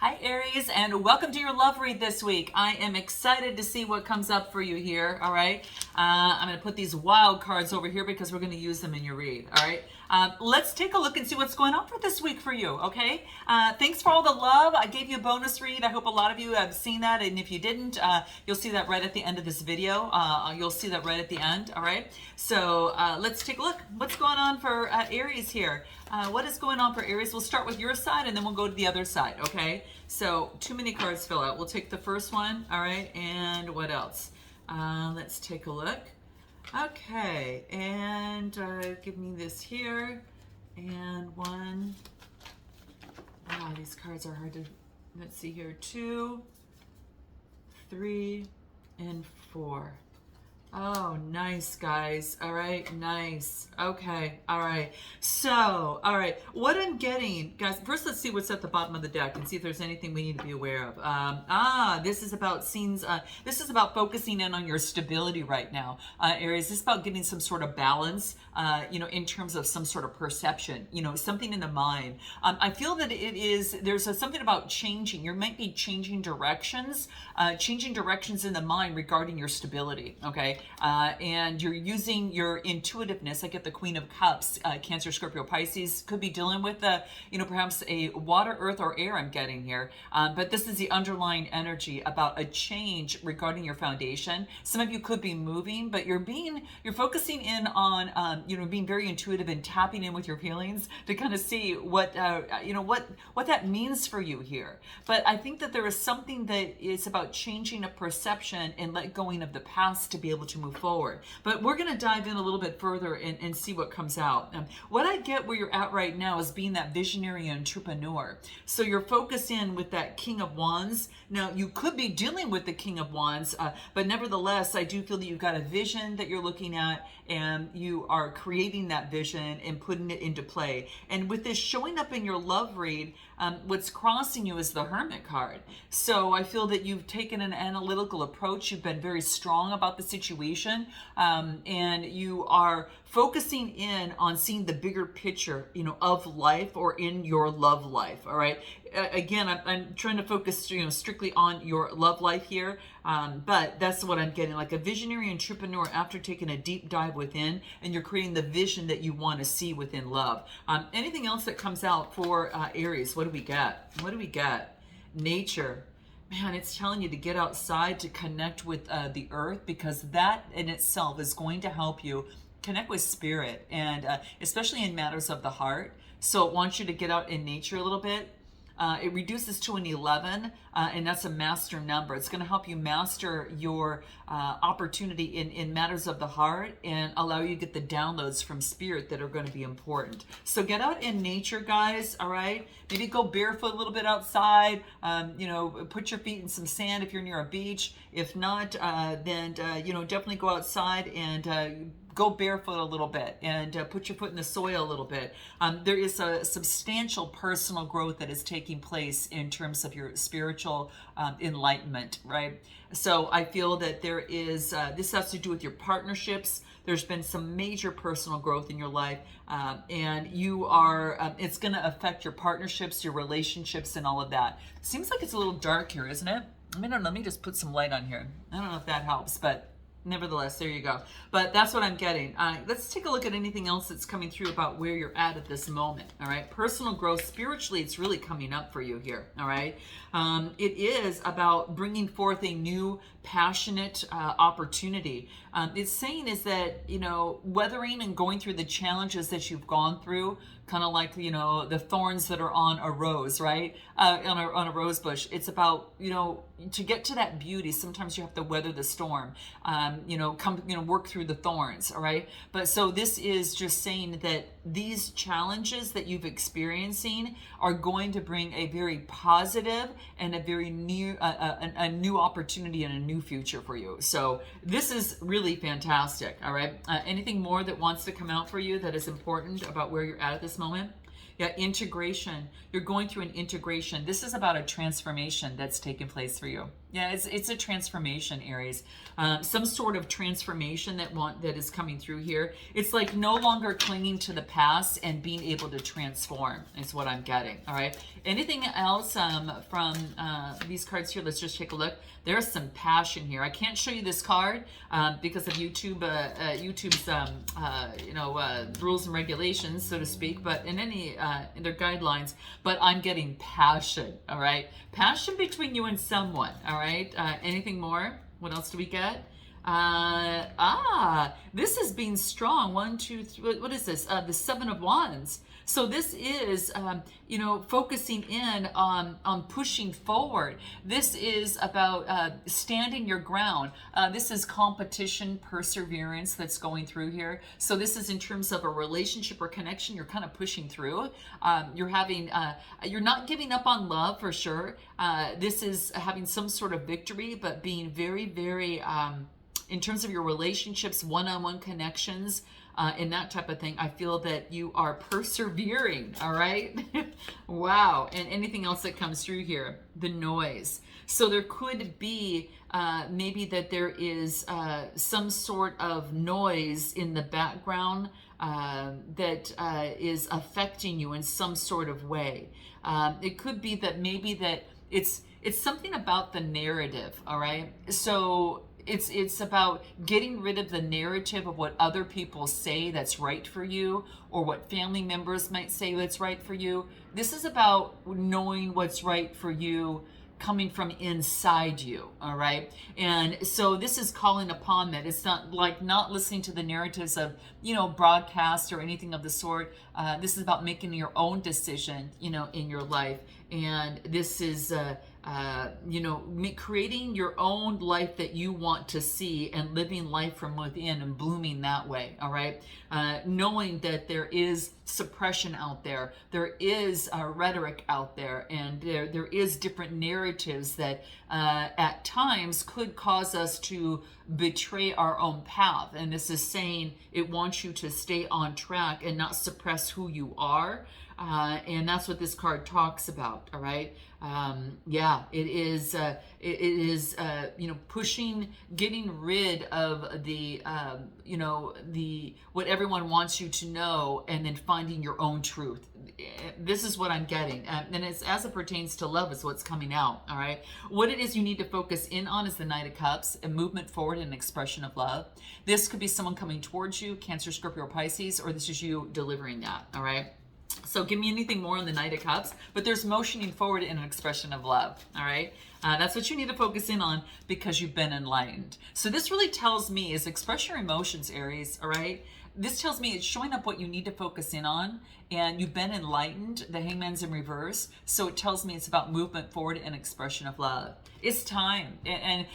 Hi Aries, and welcome to your love read this week. I am excited to see what comes up for you here, all right? I'm going to put these wild cards over here because we're going to use them in your read, all right? Let's take a look and see what's going on for this week for you, okay? Thanks for all the love. I gave you a bonus read. I hope a lot of you have seen that, and if you didn't, you'll see that right at the end of this video. You'll see that right at the end, all right? So let's take a look. What's going on for Aries here? What is going on for Aries? We'll start with your side and then we'll go to the other side, okay? So too many cards fill out. We'll take the first one, all right? And what else? Let's take a look. Okay, and give me this here. And one. Wow, these cards are hard to, let's see here. 2, 3, and 4. Oh, nice, guys. All right, nice. Okay, all right. So, all right, what I'm getting, guys, first let's see what's at the bottom of the deck and see if there's anything we need to be aware of. This is about scenes, this is about focusing in on your stability right now. Aries, this is about getting some sort of balance, in terms of some sort of perception, something in the mind. I feel that there's something about changing. You might be changing directions in the mind regarding your stability, okay? And you're using your intuitiveness. I get the Queen of Cups, Cancer, Scorpio, Pisces. Could be dealing with, perhaps a water, earth, or air I'm getting here. But this is the underlying energy about a change regarding your foundation. Some of you could be moving, but you're focusing in on, being very intuitive and tapping in with your feelings to kind of see what that means for you here. But I think that there is something that is about changing a perception and let going of the past to be able to move forward. But we're going to dive in a little bit further and see what comes out. What I get where you're at right now is being that visionary entrepreneur. So you're focused in with that King of Wands. Now, you could be dealing with the King of Wands, but nevertheless, I do feel that you've got a vision that you're looking at and you are creating that vision and putting it into play. And with this showing up in your love read, what's crossing you is the Hermit card. So I feel that you've taken an analytical approach. You've been very strong about the situation, and you are focusing in on seeing the bigger picture, of life or in your love life. All right. Again, I'm trying to focus, strictly on your love life here. But that's what I'm getting, like a visionary entrepreneur after taking a deep dive within, and you're creating the vision that you want to see within love. Anything else that comes out for Aries? What do we get? Nature. Man, it's telling you to get outside, to connect with the earth, because that in itself is going to help you connect with spirit, and especially in matters of the heart. So it wants you to get out in nature a little bit. It reduces to an 11, and that's a master number. It's going to help you master your opportunity in matters of the heart and allow you to get the downloads from spirit that are going to be important. So get out in nature, guys, all right? Maybe go barefoot a little bit outside, put your feet in some sand if you're near a beach. If not, then definitely go outside and go barefoot a little bit and put your foot in the soil a little bit. There is a substantial personal growth that is taking place in terms of your spiritual enlightenment, right? So I feel that there is, this has to do with your partnerships. There's been some major personal growth in your life, and you are, it's going to affect your partnerships, your relationships, and all of that. Seems like it's a little dark here, isn't it? Let me just put some light on here. I don't know if that helps, but nevertheless, there you go. But that's what I'm getting. Let's take a look at anything else that's coming through about where you're at this moment. All right. Personal growth, spiritually, it's really coming up for you here. All right. It is about bringing forth a new, passionate opportunity. It's saying is that, weathering and going through the challenges that you've gone through, kind of like, the thorns that are on a rose, right? On a rose bush. It's about, to get to that beauty, sometimes you have to weather the storm, work through the thorns, all right? But so this is just saying that these challenges that you've experiencing are going to bring a very positive and a very new, a new opportunity and a new future for you. So this is really fantastic, all right? Anything more that wants to come out for you that is important about where you're at this moment? Yeah, integration. You're going through an integration. This is about a transformation that's taken place for you. Yeah, it's a transformation, Aries. Some sort of transformation that is coming through here. It's like no longer clinging to the past and being able to transform is what I'm getting. All right. Anything else from these cards here? Let's just take a look. There's some passion here. I can't show you this card because of YouTube's rules and regulations, so to speak. But in their guidelines. But I'm getting passion. All right, passion between you and someone. All right. Anything more? What else do we get? This is being strong. 1, 2, 3. What is this? The Seven of Wands. So this is, focusing in on pushing forward. This is about standing your ground. This is competition, perseverance that's going through here. So this is in terms of a relationship or connection. You're kind of pushing through. You're not giving up on love for sure. This is having some sort of victory, but being very, very, in terms of your relationships, one-on-one connections, and that type of thing, I feel that you are persevering, all right? Wow. And anything else that comes through here, the noise. So there could be maybe that there is some sort of noise in the background that is affecting you in some sort of way. It could be that maybe that it's something about the narrative, all right? So it's about getting rid of the narrative of what other people say that's right for you, or what family members might say that's right for you. This is about knowing what's right for you coming from inside you, all right? And so this is calling upon that. It's not like not listening to the narratives of, broadcast or anything of the sort. This is about making your own decision, in your life. And this is, creating your own life that you want to see and living life from within and blooming that way, all right? Knowing that there is suppression out there, there is rhetoric out there, and there is different narratives that at times could cause us to betray our own path. And this is saying it wants you to stay on track and not suppress who you are. And that's what this card talks about. All right. It is, pushing, getting rid of the what everyone wants you to know, and then finding your own truth. This is what I'm getting. And it's as it pertains to love is what's coming out. All right. What it is you need to focus in on is the Knight of Cups, a movement forward and an expression of love. This could be someone coming towards you, Cancer, Scorpio, or Pisces, or this is you delivering that. All right. So give me anything more on the Knight of Cups, but there's motioning forward in an expression of love, all right? That's what you need to focus in on because you've been enlightened. So this really tells me is express your emotions, Aries, all right? This tells me it's showing up what you need to focus in on, and you've been enlightened. The Hangman's in reverse, so it tells me it's about movement forward and expression of love. It's time, and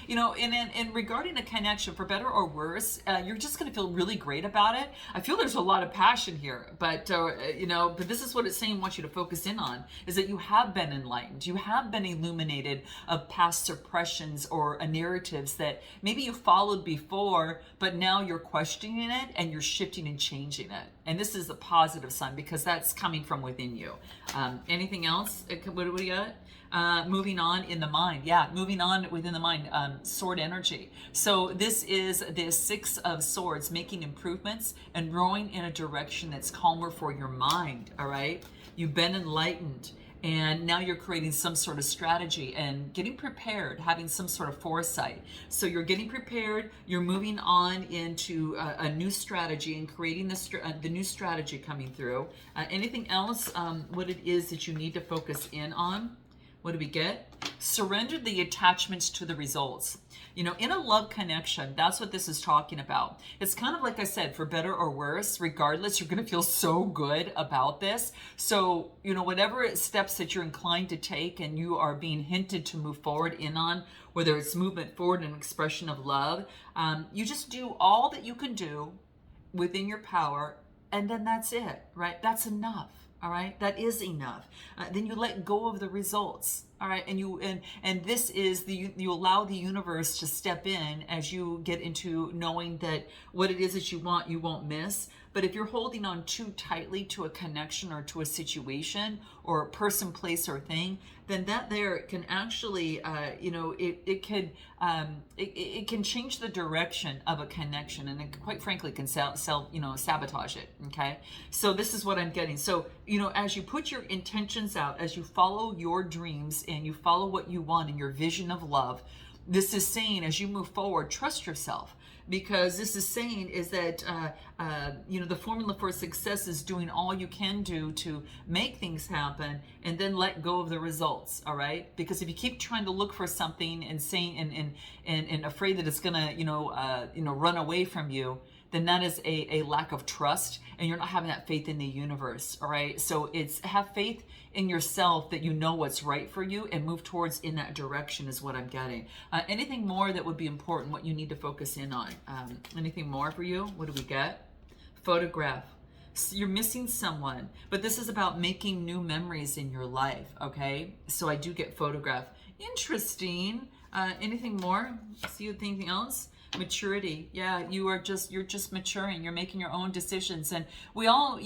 regarding a connection, for better or worse, you're just going to feel really great about it. I feel there's a lot of passion here, but but this is what it's saying. Wants you to focus in on is that you have been enlightened, you have been illuminated of past suppressions or narratives that maybe you followed before, but now you're questioning it and you're shifting and changing it. And this is a positive sign because that's coming from within you. Anything else? What do we got? Moving on in the mind. Yeah, moving on within the mind. Sword energy. So this is the Six of Swords, making improvements and growing in a direction that's calmer for your mind, all right? You've been enlightened, and now you're creating some sort of strategy and getting prepared, having some sort of foresight. So you're getting prepared, you're moving on into a new strategy and creating the new strategy coming through. Anything else, what it is that you need to focus in on? What do we get? Surrender the attachments to the results. In a love connection, that's what this is talking about. It's kind of like I said, for better or worse, regardless, you're going to feel so good about this. So, whatever steps that you're inclined to take and you are being hinted to move forward in on, whether it's movement forward and expression of love, you just do all that you can do within your power, and then that's it, right? That's enough. All right, that is enough. Then you let go of the results. All right, and this is you allow the universe to step in as you get into knowing that what it is that you want, you won't miss. But if you're holding on too tightly to a connection or to a situation or a person, place, or thing, then that there can actually, it can change the direction of a connection, and it, quite frankly, can sabotage it. Okay, so this is what I'm getting. So as you put your intentions out, as you follow your dreams and you follow what you want in your vision of love, this is saying as you move forward, trust yourself. Because this is saying is that the formula for success is doing all you can do to make things happen, and then let go of the results. All right, because if you keep trying to look for something and saying and afraid that it's gonna run away from you, then that is a lack of trust, and you're not having that faith in the universe. All right, so it's have faith in yourself that you know what's right for you and move towards in that direction is what I'm getting. Anything more that would be important, what you need to focus in on? Anything more for you? What do we get? Photograph. You're missing someone, but this is about making new memories in your life. Okay, so I do get photograph. Interesting. Anything more? See anything else? Maturity. Yeah, you're just maturing. You're making your own decisions, and we all,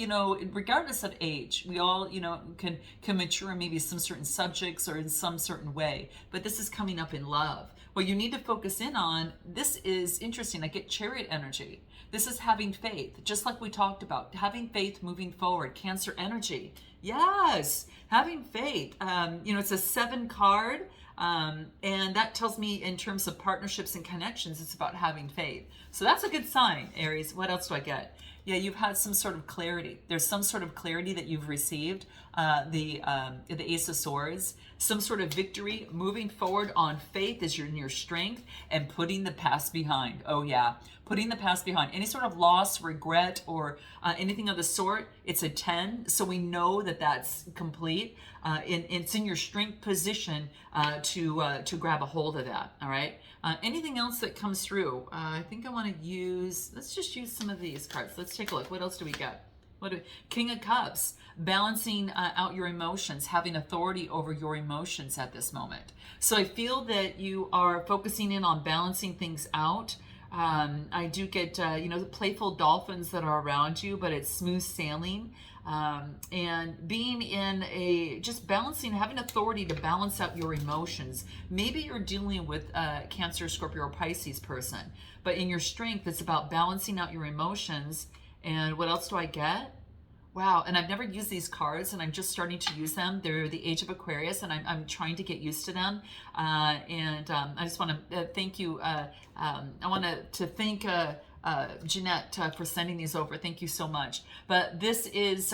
regardless of age, we all, can mature in maybe some certain subjects or in some certain way. But this is coming up in love. What you need to focus in on, this is interesting. I get chariot energy. This is having faith, just like we talked about, having faith moving forward. Cancer energy. Yes, having faith. It's a 7 card. And that tells me in terms of partnerships and connections, it's about having faith. So that's a good sign, Aries. What else do I get? Yeah, you've had some sort of clarity. There's some sort of clarity that you've received. The Ace of Swords, some sort of victory, moving forward on faith as you're in your strength and putting the past behind. Oh yeah, putting the past behind. Any sort of loss, regret, or anything of the sort, it's a 10. So we know that that's complete. It's in your strength position to grab a hold of that. All right. Anything else that comes through? I think I want to let's just use some of these cards. Let's take a look. What else do we got? King of Cups, balancing out your emotions, having authority over your emotions at this moment. So I feel that you are focusing in on balancing things out. I do get, playful dolphins that are around you, but it's smooth sailing. And being in just balancing, having authority to balance out your emotions. Maybe you're dealing with Cancer, Scorpio, or Pisces person, but in your strength, it's about balancing out your emotions. And what else do I get? Wow, and I've never used these cards, and I'm just starting to use them. They're the Age of Aquarius, and I'm trying to get used to them. I just want to thank you. I want to thank Jeanette for sending these over. Thank you so much. But this is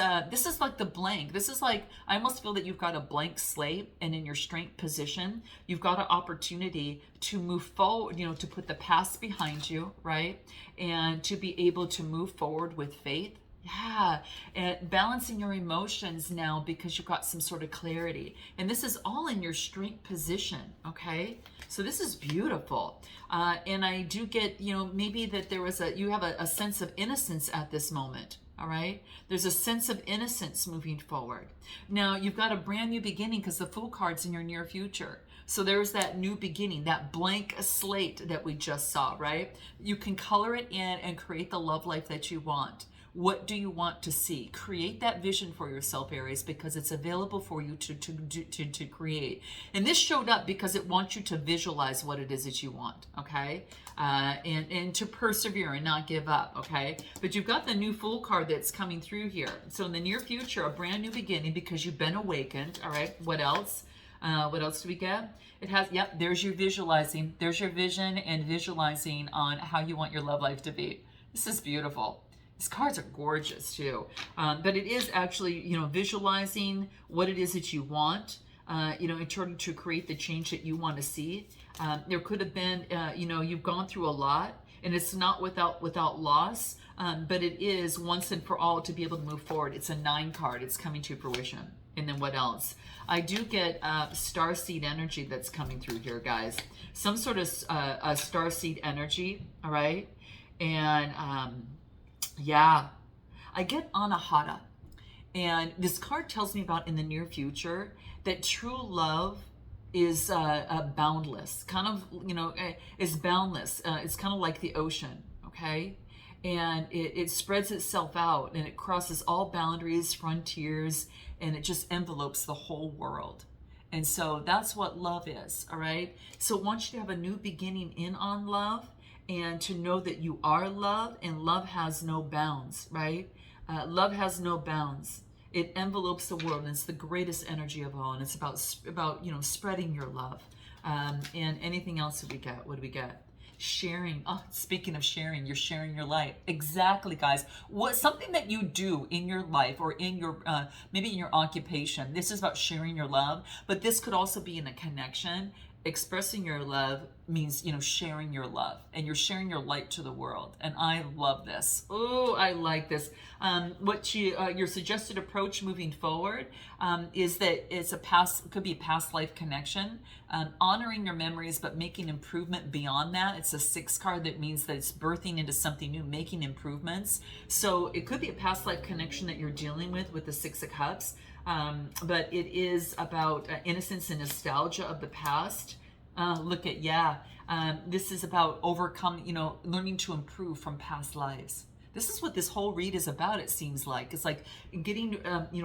like the blank. This is like, I almost feel that you've got a blank slate, and in your strength position, you've got an opportunity to move forward, to put the past behind you, right? And to be able to move forward with faith. Yeah, and balancing your emotions now because you've got some sort of clarity. And this is all in your strength position, okay? So this is beautiful. And I do get, maybe that you have a sense of innocence at this moment, all right? There's a sense of innocence moving forward. Now, you've got a brand new beginning because the Fool card's in your near future. So there's that new beginning, that blank slate that we just saw, right? You can color it in and create the love life that you want. What do you want to see? Create that vision for yourself, Aries, because it's available for you to create. And this showed up because it wants you to visualize what it is that you want, okay? And to persevere and not give up, okay? But you've got the new Fool card that's coming through here. So in the near future, a brand new beginning because you've been awakened, all right? What else? What else do we get? It has, yep, there's your visualizing. There's your vision and visualizing on how you want your love life to be. This is beautiful. These cards are gorgeous too. But it is actually, visualizing what it is that you want, in order to create the change that you want to see. There could have been, you've gone through a lot, and it's not without loss, but it is once and for all to be able to move forward. It's a 9 card. It's coming to fruition. And then what else? I do get starseed energy that's coming through here, guys. Some sort of starseed energy, all right? And yeah, I get anahata. And this card tells me about in the near future that true love is boundless, kind of, is boundless. It's kind of like the ocean, okay? And it spreads itself out and it crosses all boundaries, frontiers, and it just envelopes the whole world. And so that's what love is, all right? So I want you to have a new beginning in on love and to know that you are love, and love has no bounds, right? Love has no bounds. It envelopes the world, and it's the greatest energy of all, and it's about spreading your love. And anything else that we get, what do we get? Sharing. Oh, speaking of sharing, you're sharing your light. Exactly, guys. What something that you do in your life or in your maybe in your occupation. This is about sharing your love, but this could also be in a connection. Expressing your love means, sharing your love, and you're sharing your light to the world. And I love this. Oh, I like this. Your suggested approach moving forward is that could be a past life connection, honoring your memories, but making improvement beyond that. It's a 6 card that means that it's birthing into something new, making improvements. So it could be a past life connection that you're dealing with the 6 of Cups. But it is about innocence and nostalgia of the past. This is about overcoming, learning to improve from past lives. This is what this whole read is about, it seems like. It's like getting,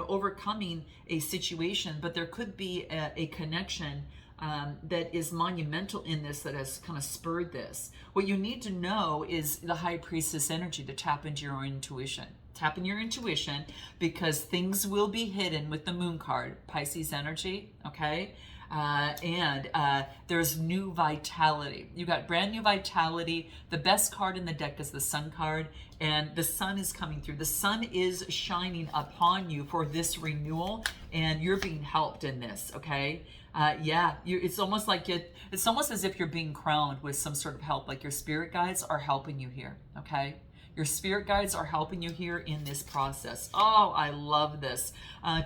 overcoming a situation, but there could be a connection that is monumental in this, that has kind of spurred this. What you need to know is the High Priestess energy to tap into your intuition. Tap in your intuition, because things will be hidden with the Moon card, Pisces energy, okay? There's new vitality. You got brand new vitality. The best card in the deck is the Sun card, and the sun is coming through. The sun is shining upon you for this renewal, and you're being helped in this, okay? It's almost as if you're being crowned with some sort of help, like your spirit guides are helping you here, okay? Your spirit guides are helping you here in this process. Oh, I love this.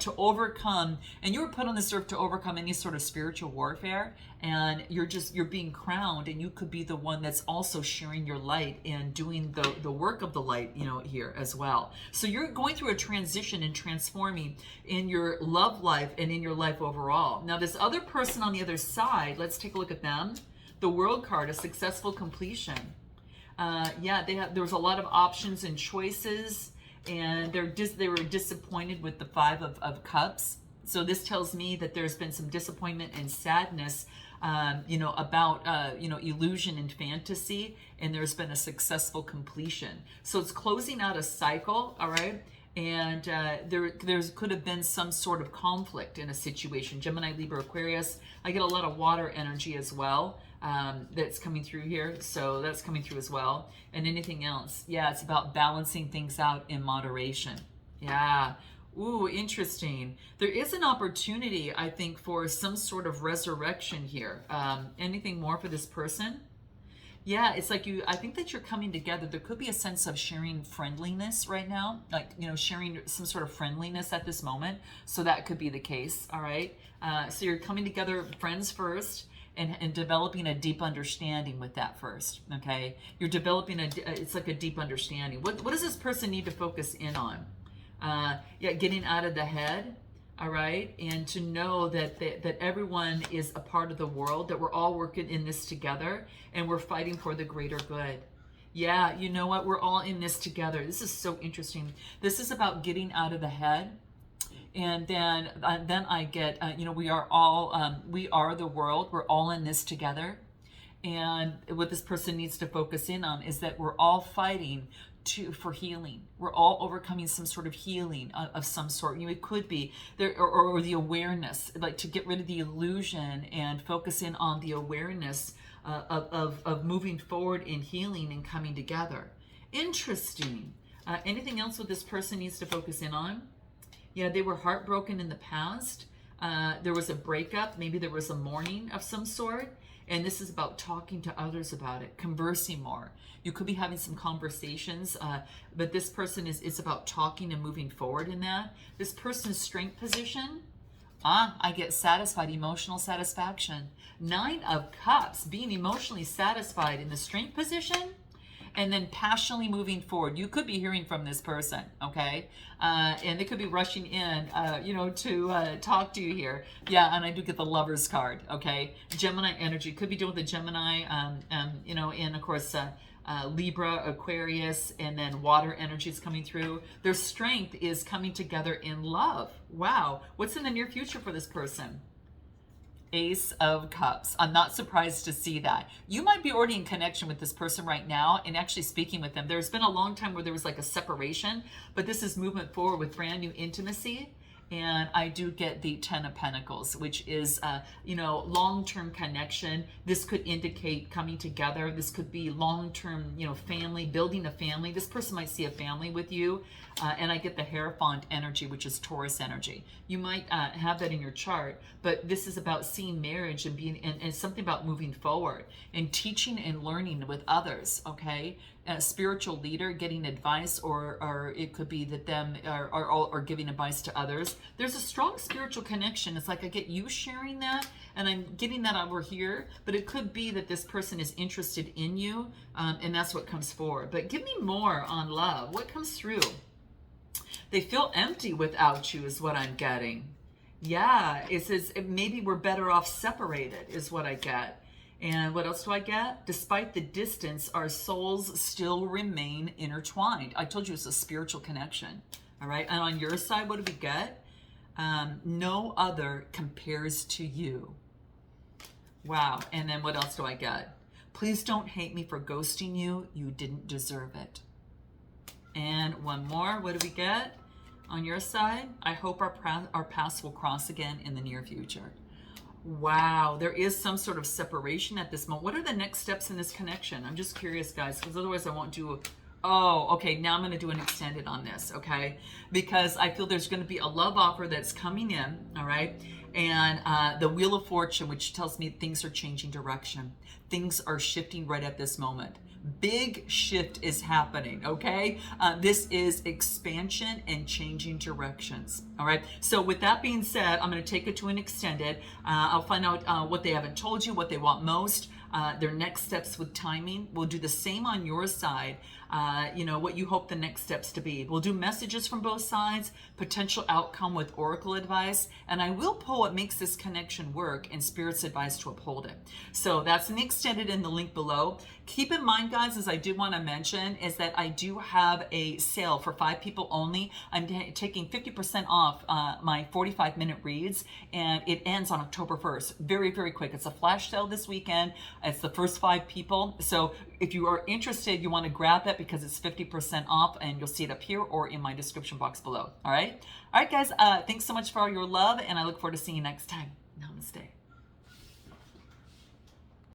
To overcome, and you were put on this earth to overcome any sort of spiritual warfare, and you're being crowned, and you could be the one that's also sharing your light and doing the work of the light, here as well. So you're going through a transition and transforming in your love life and in your life overall. Now, this other person on the other side, let's take a look at them. The World card, a successful completion. There was a lot of options and choices, and they were disappointed with the 5 of Cups. So this tells me that there's been some disappointment and sadness, about illusion and fantasy, and there's been a successful completion. So it's closing out a cycle, all right? And there could have been some sort of conflict in a situation. Gemini, Libra, Aquarius. I get a lot of water energy as well. That's coming through here, so that's coming through as well. And anything else, it's about balancing things out in moderation. Ooh, interesting. There is an opportunity, I think, for some sort of resurrection here. Anything more for this person? It's like I think that you're coming together. There could be a sense of sharing friendliness right now, like, sharing some sort of friendliness at this moment. So that could be the case, all right? So you're coming together, friends first, and developing a deep understanding with that first, okay? You're developing it's like a deep understanding. What does this person need to focus in on? Getting out of the head, all right? And to know that everyone is a part of the world, that we're all working in this together, and we're fighting for the greater good. You know what? We're all in this together. This is so interesting. This is about getting out of the head. And then I get, we are the world. We're all in this together. And what this person needs to focus in on is that we're all fighting for healing. We're all overcoming some sort of healing of some sort. It could be there, or the awareness, like to get rid of the illusion and focus in on the awareness of moving forward in healing and coming together. Interesting. Anything else what this person needs to focus in on? They were heartbroken in the past. There was a breakup. Maybe there was a mourning of some sort. And this is about talking to others about it, conversing more. You could be having some conversations, but this person it's about talking and moving forward in that. This person's strength position, I get satisfied, emotional satisfaction. 9 of Cups, being emotionally satisfied in the strength position. and then passionately moving forward. You could be hearing from this person, okay? And they could be rushing in, to talk to you here. Yeah, and I do get the Lover's card, okay? Gemini energy. Could be dealing with the Gemini, and of course, Libra, Aquarius, and then water energy is coming through. Their strength is coming together in love. Wow. What's in the near future for this person? Ace of Cups. I'm not surprised to see that. You might be already in connection with this person right now and actually speaking with them. There's been a long time where there was like a separation, but this is movement forward with brand new intimacy. And I do get the Ten of Pentacles, which is, long-term connection. This could indicate coming together. This could be long-term, family, building a family. This person might see a family with you. And I get the Hierophant energy, which is Taurus energy. You might have that in your chart, but this is about seeing marriage and being, and it's something about moving forward and teaching and learning with others, okay? A spiritual leader getting advice, or it could be that them are giving advice to others. There's a strong spiritual connection. It's like I get you sharing that, and I'm getting that over here, but it could be that this person is interested in you, and that's what comes forward. But give me more on love. What comes through? They feel empty without you is what I'm getting. Yeah, it says maybe we're better off separated is what I get. And what else do I get? Despite the distance, our souls still remain intertwined. I told you it's a spiritual connection. All right. And on your side, what do we get? No other compares to you. Wow. And then what else do I get? Please don't hate me for ghosting you. You didn't deserve it. And one more. What do we get? On your side, I hope our paths will cross again in the near future. Wow, there is some sort of separation at this moment. What are the next steps in this connection? I'm just curious, guys, because otherwise I won't do. Oh, okay, now I'm going to do an extended on this, okay? Because I feel there's going to be a love offer that's coming in, all right? And the Wheel of Fortune, which tells me things are changing direction. Things are shifting right at this moment. Big shift is happening, okay? This is expansion and changing directions, all right? So with that being said, I'm going to take it to an extended. I'll find out what they haven't told you, what they want most, their next steps with timing. We'll do the same on your side, what you hope the next steps to be. We'll do messages from both sides, potential outcome with oracle advice, and I will pull what makes this connection work and Spirit's advice to uphold it. So that's an extended in the link below. Keep in mind, guys, as I did want to mention, is that I do have a sale for 5 people only. I'm taking 50% off my 45-minute reads, and it ends on October 1st. Very, very quick. It's a flash sale this weekend. It's the first 5 people. So if you are interested, you want to grab that because it's 50% off, and you'll see it up here or in my description box below. All right? All right, guys. Thanks so much for all your love, and I look forward to seeing you next time. Namaste.